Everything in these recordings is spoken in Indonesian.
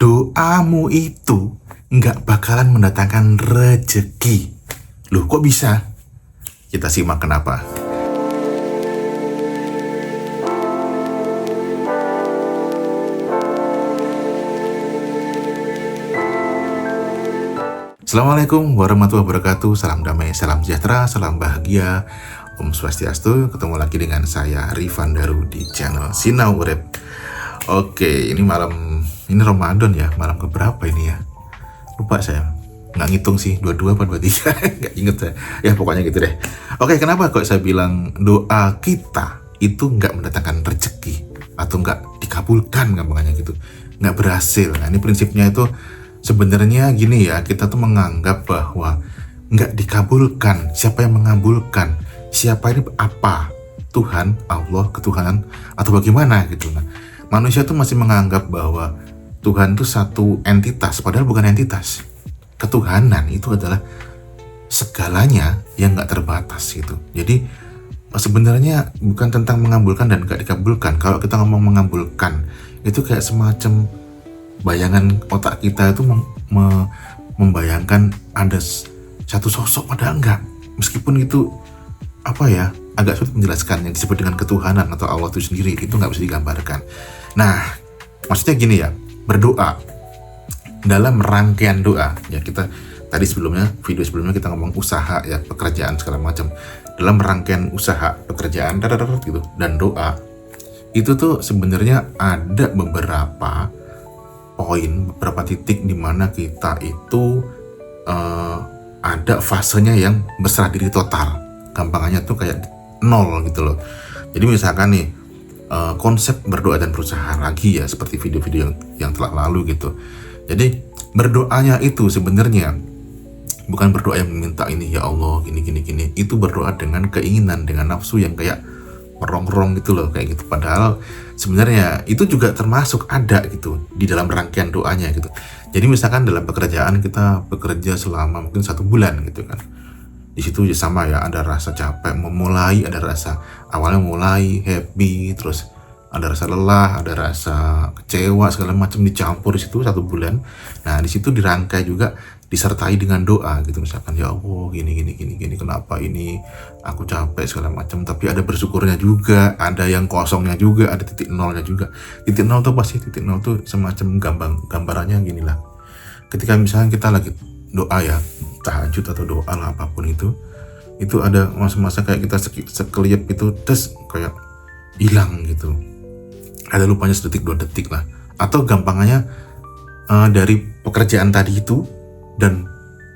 doamu itu nggak bakalan mendatangkan rezeki. Loh, kok bisa? Kita simak kenapa. Assalamualaikum warahmatullahi wabarakatuh. Salam damai, salam sejahtera, salam bahagia. Om Swastiastu. Ketemu lagi dengan saya Rifan Daru di channel Sinau Urip. Oke, ini Ramadan ya. Malam keberapa ini ya? Lupa saya. Nggak ngitung sih, 22 apa 23. Nggak inget saya. Ya pokoknya gitu deh. Oke, kenapa kok saya bilang doa kita itu nggak mendatangkan rezeki atau nggak dikabulkan, gampangannya gitu, nggak berhasil. Nah, ini prinsipnya itu sebenarnya gini ya, kita tuh menganggap bahwa nggak dikabulkan. Siapa yang mengabulkan? Siapa ini apa? Tuhan, Allah, ketuhanan, atau bagaimana gitu. Nah, manusia tuh masih menganggap bahwa Tuhan itu satu entitas, padahal bukan entitas. Ketuhanan itu adalah segalanya yang nggak terbatas gitu. Jadi sebenarnya bukan tentang mengabulkan dan nggak dikabulkan. Kalau kita ngomong mengabulkan, itu kayak semacam bayangan otak kita itu membayangkan ada satu sosok, padahal enggak. Meskipun itu apa ya, agak sulit menjelaskan. Yang disebut dengan ketuhanan atau Allah itu sendiri itu nggak bisa digambarkan. Nah, maksudnya gini ya, berdoa dalam rangkaian doa ya, kita tadi video sebelumnya kita ngomong usaha ya, pekerjaan segala macam. Dalam rangkaian usaha, pekerjaan gitu dan doa, itu tuh sebenarnya ada beberapa poin, beberapa titik di mana kita itu ada fasenya yang berserah diri total. Gampangannya tuh kayak nol gitu loh. Jadi misalkan nih, konsep berdoa dan berusaha lagi ya, seperti video-video yang telah lalu gitu. Jadi berdoanya itu sebenarnya bukan berdoa yang meminta ini, ya Allah gini. Itu berdoa dengan keinginan, dengan nafsu yang kayak merongrong gitu loh, kayak gitu. Padahal sebenarnya itu juga termasuk ada gitu di dalam rangkaian doanya gitu. Jadi misalkan dalam pekerjaan kita bekerja selama mungkin 1 bulan gitu kan. Di situ ya sama ya, ada rasa capek memulai, ada rasa awalnya mulai happy, terus ada rasa lelah, ada rasa kecewa, segala macam dicampur di situ 1 bulan. Nah, di situ dirangkai juga, disertai dengan doa gitu, misalkan ya Allah gini, kenapa ini aku capek segala macam. Tapi ada bersyukurnya juga, ada yang kosongnya juga, ada titik nolnya juga. Titik nol tuh pasti, titik nol tuh semacam gambarannya gini lah. Ketika misalnya kita lagi doa ya, tahajud atau doa lah apapun itu ada masa-masa kayak kita sekeliap itu kayak hilang gitu, ada lupanya sedetik 2 detik lah. Atau gampangannya dari pekerjaan tadi itu dan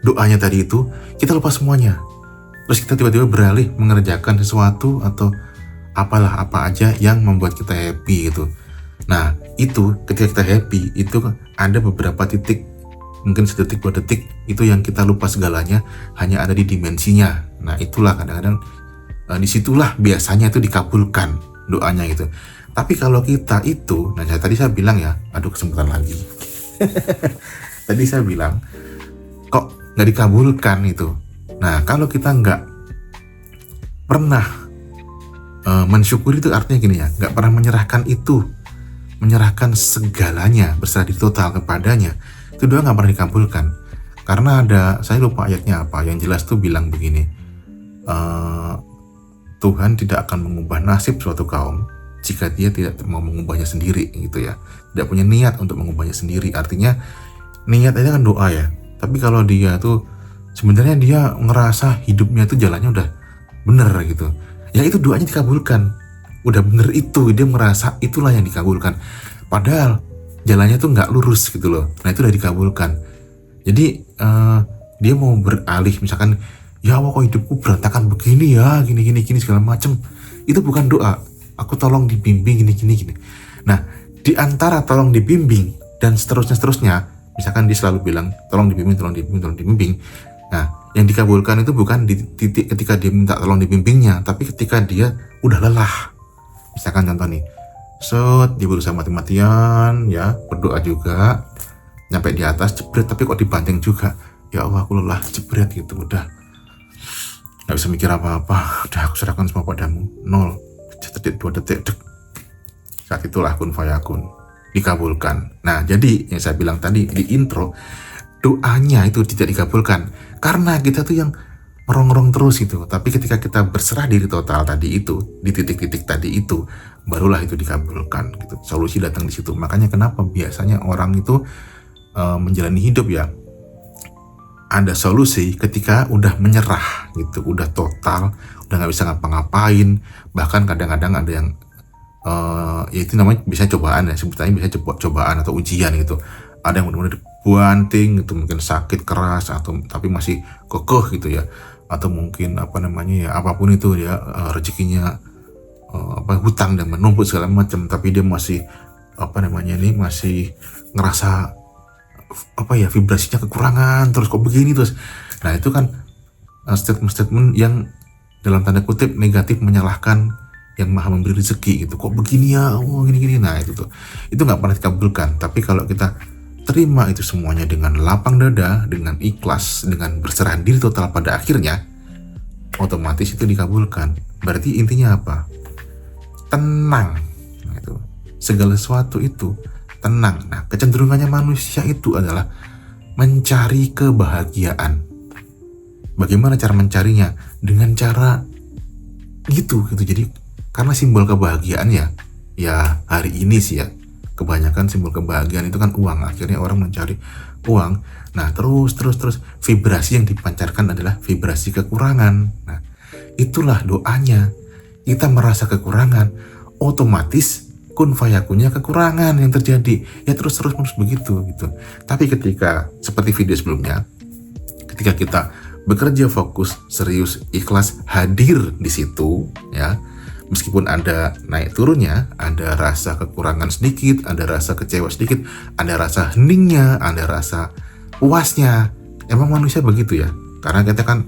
doanya tadi itu kita lupa semuanya, terus kita tiba-tiba beralih mengerjakan sesuatu atau apa aja yang membuat kita happy gitu. Nah, itu ketika kita happy itu ada beberapa titik, mungkin sedetik 2 detik itu yang kita lupa segalanya, hanya ada di dimensinya. Nah, itulah kadang-kadang disitulah biasanya itu dikabulkan doanya gitu. Tapi kalau kita itu, nah tadi saya bilang ya, aduh kesempatan lagi. Tadi saya bilang kok nggak dikabulkan itu. Nah, kalau kita nggak pernah mensyukuri, itu artinya gini ya, nggak pernah menyerahkan segalanya, berserah diri total kepadanya, itu doa nggak pernah dikabulkan. Karena saya lupa ayatnya apa, yang jelas tuh bilang begini, Tuhan tidak akan mengubah nasib suatu kaum jika dia tidak mau mengubahnya sendiri gitu ya, tidak punya niat untuk mengubahnya sendiri. Artinya niat itu kan doa ya, tapi kalau dia tuh sebenarnya dia ngerasa hidupnya itu jalannya udah bener gitu ya, itu doanya dikabulkan. Udah bener itu, dia merasa itulah yang dikabulkan, padahal jalannya tuh nggak lurus gitu loh. Nah, itu udah dikabulkan. Jadi dia mau beralih, misalkan ya Allah kok hidupku berantakan begini ya, gini segala macem, itu bukan doa. Aku tolong dibimbing gini. Nah, di antara tolong dibimbing dan seterusnya, misalkan dia selalu bilang tolong dibimbing. Nah, yang dikabulkan itu bukan di titik ketika dia minta tolong dibimbingnya, tapi ketika dia udah lelah. Misalkan contoh nih, dia berusaha mati-matian ya, berdoa juga, nyampe di atas jebret, tapi kok dibanting juga. Ya Allah, aku lelah, jebret gitu, udah nggak bisa mikir apa-apa, udah aku serahkan semua padamu, 0 detik 2 detik, saat itulah kun fayakun, dikabulkan. Nah, jadi yang saya bilang tadi di intro, doanya itu tidak dikabulkan karena kita tuh yang merongrong terus gitu. Tapi ketika kita berserah diri total tadi itu, di titik-titik tadi itu, barulah itu dikabulkan gitu. Solusi datang di situ. Makanya kenapa biasanya orang itu menjalani hidup ya, ada solusi ketika udah menyerah gitu, udah total, udah nggak bisa ngapa-ngapain. Bahkan kadang-kadang ada yang ya itu namanya bisa cobaan ya, sebutannya bisa cobaan atau ujian gitu. Ada yang benar-benar banting itu, mungkin sakit keras atau tapi masih kokoh gitu ya, atau mungkin apa namanya ya, apapun itu ya, rezekinya hutang dan menumpuk segala macam, tapi dia masih apa namanya ini, masih ngerasa apa ya, vibrasinya kekurangan terus, kok begini terus. Nah itu kan statement-statement yang dalam tanda kutip negatif, menyalahkan yang maha memberi rezeki gitu. Kok begini ya, oh gini-gini. Nah itu nggak pernah dikabulkan. Tapi kalau kita terima itu semuanya dengan lapang dada, dengan ikhlas, dengan berserah diri total, pada akhirnya otomatis itu dikabulkan. Berarti intinya apa? Tenang. Nah, itu segala sesuatu itu tenang. Nah, kecenderungannya manusia itu adalah mencari kebahagiaan. Bagaimana cara mencarinya? Dengan cara gitu. Jadi karena simbol kebahagiaan ya hari ini sih ya, kebanyakan simbol kebahagiaan itu kan uang. Akhirnya orang mencari uang. Nah, terus vibrasi yang dipancarkan adalah vibrasi kekurangan. Nah, itulah doanya. Kita merasa kekurangan, otomatis kun fayakunnya kekurangan yang terjadi. Ya terus begitu gitu. Tapi ketika seperti video sebelumnya, ketika kita bekerja fokus, serius, ikhlas, hadir di situ ya, meskipun ada naik turunnya, ada rasa kekurangan sedikit, ada rasa kecewa sedikit, ada rasa heningnya, ada rasa puasnya. Emang manusia begitu ya, karena kita kan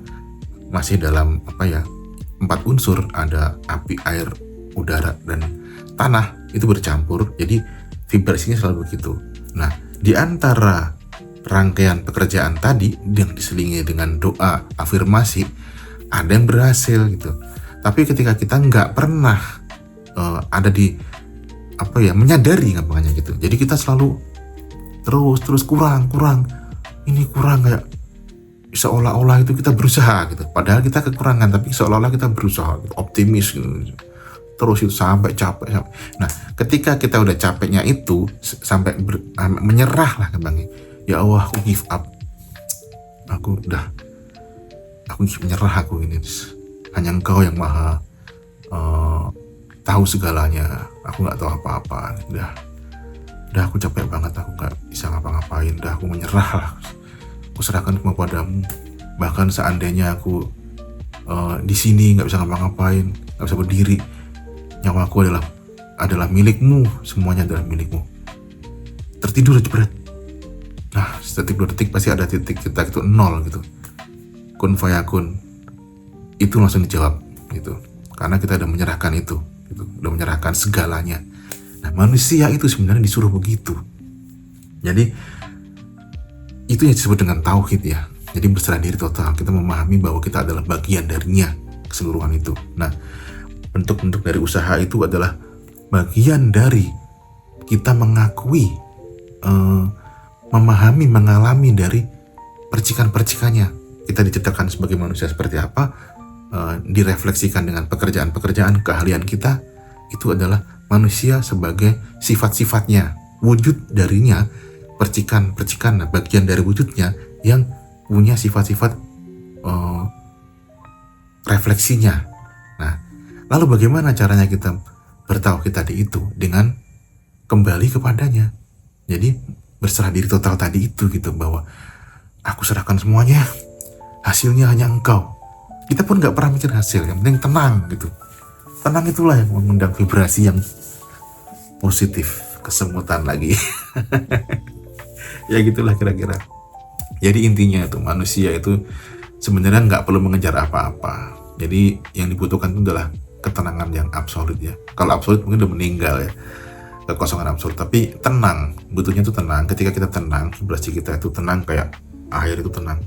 masih dalam 4 unsur, ada api, air, udara, dan tanah, itu bercampur, jadi vibrasinya selalu begitu. Nah, di antara rangkaian pekerjaan tadi yang diselingi dengan doa, afirmasi, ada yang berhasil gitu. Tapi ketika kita nggak pernah ada di menyadari gampangnya gitu, jadi kita selalu terus kurang, ini kurang, kayak seolah-olah itu kita berusaha gitu, padahal kita kekurangan, tapi seolah-olah kita berusaha gitu, optimis gitu, terus itu sampai capek. Nah, ketika kita udah capeknya itu sampai menyerah lah gampangnya, ya Allah, aku give up, aku menyerah, aku ini hanya Engkau yang maha tahu segalanya, aku nggak tahu apa-apa, udah aku capek banget, aku nggak bisa ngapa-ngapain, udah aku menyerah lah, aku serahkan semua padamu. Bahkan seandainya aku di sini nggak bisa ngapa-ngapain, nggak bisa berdiri, nyawaku adalah milikmu, semuanya adalah milikmu. Tertidur jebret. Nah, setiap 2 detik pasti ada titik kita itu 0 gitu. Kun fayakun, itu langsung dijawab gitu, karena kita udah menyerahkan itu gitu, udah menyerahkan segalanya. Nah, manusia itu sebenarnya disuruh begitu. Jadi itu yang disebut dengan tauhid ya. Jadi berserah diri total, kita memahami bahwa kita adalah bagian darinya, keseluruhan itu. Nah, bentuk-bentuk dari usaha itu adalah bagian dari kita mengakui, memahami, mengalami dari percikan-percikannya. Kita diciptakan sebagai manusia seperti apa, direfleksikan dengan pekerjaan-pekerjaan, keahlian kita, itu adalah manusia sebagai sifat-sifatnya, wujud darinya, percikan-percikan, bagian dari wujudnya yang punya sifat-sifat refleksinya. Nah, lalu bagaimana caranya kita bertauhid tadi itu? Dengan kembali kepadanya. Jadi berserah diri total tadi itu gitu, bahwa aku serahkan semuanya, hasilnya hanya Engkau. Kita pun gak pernah mikir hasil, yang penting tenang gitu. Tenang itulah yang mengundang vibrasi yang positif, kesemutan lagi. Ya gitulah kira-kira. Jadi intinya itu manusia itu sebenarnya nggak perlu mengejar apa-apa. Jadi yang dibutuhkan itu adalah ketenangan yang absolut ya. Kalau absolut mungkin udah meninggal ya, kekosongan absolut. Tapi tenang, butuhnya itu tenang. Ketika kita tenang, vibrasi kita itu tenang, kayak air itu tenang.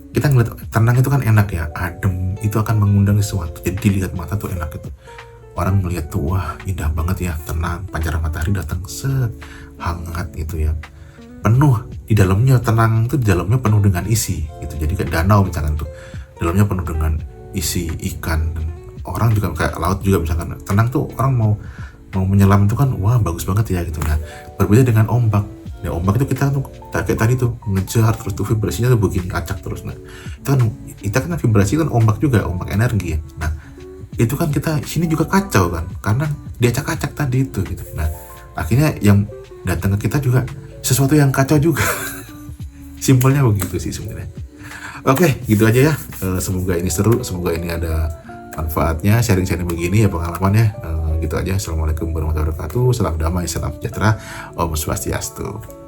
Kita ngeliat tenang itu kan enak ya, adem, itu akan mengundang sesuatu. Jadi dilihat mata tuh enak itu. orang melihat tuh, wah indah banget ya, tenang, pancaran matahari datang hangat gitu ya, penuh di dalamnya, tenang itu di dalamnya penuh dengan isi gitu. Jadi kayak danau misalkan tuh, dalamnya penuh dengan isi ikan, dan orang juga kayak laut juga misalkan tenang tuh, orang mau menyelam itu kan, wah bagus banget ya gitu. Nah berbeda dengan ombak ya, ombak itu kita tuh kayak tadi tuh ngejar terus tuh, vibrasinya tuh begini acak terus. Nah kita kan vibrasi kan ombak juga, ombak energi ya. Nah itu kan kita sini juga kacau kan, karena diacak-acak tadi itu gitu. Nah akhirnya yang datang ke kita juga sesuatu yang kacau juga. Simpelnya begitu sih sebenarnya. Oke, gitu aja ya. Semoga ini seru, semoga ini ada manfaatnya, sharing-sharing begini ya pengalamannya. Gitu aja. Assalamualaikum warahmatullahi wabarakatuh. Salam damai, salam sejahtera. Om Swastiastu.